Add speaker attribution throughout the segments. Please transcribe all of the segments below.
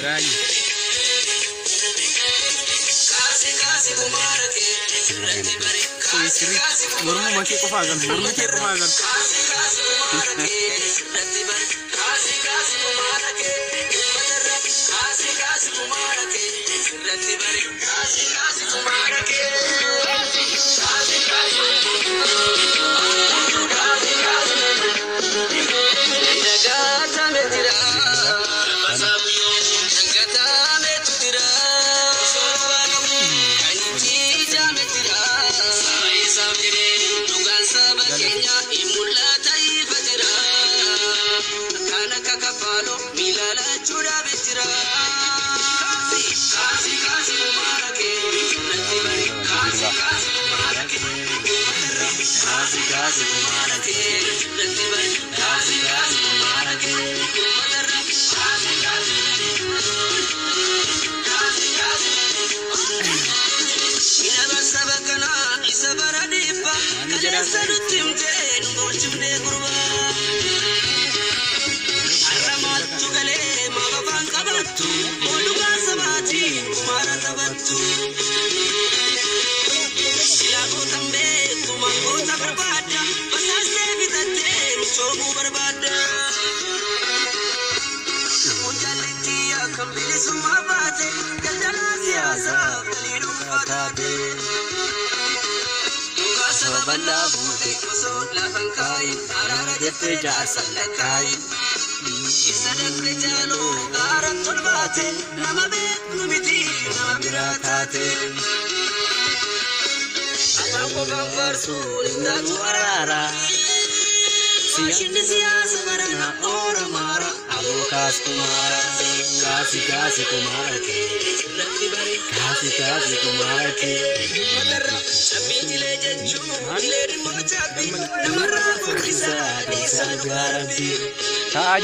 Speaker 1: Rayu. Murmu makin kefagan, murmu makin kefagan.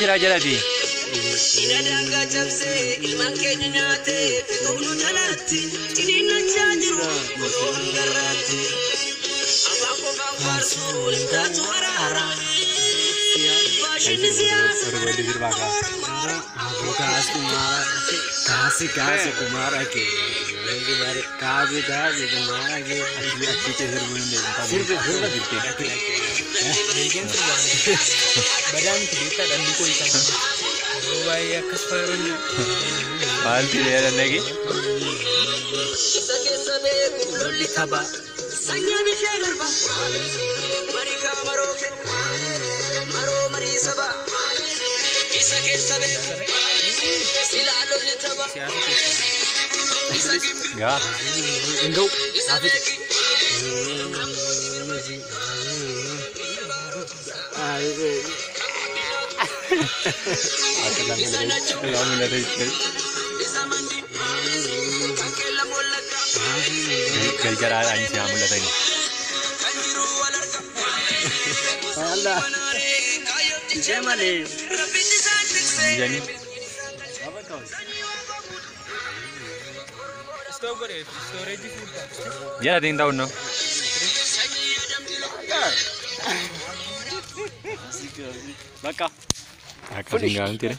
Speaker 1: Ajar lagi. Badan kita dan dukul ikan. Ruwaya kasfarnya. Panti dia dan lagi. Beli kaba. Sanya bicara bah. Mereka maroke. Maro mari sabah. Kisah kisah be. Sila lo litaba. Enggak. Enggak. Safit. Ya, tinggal tahun no. Baka. Tinggal nanti deh.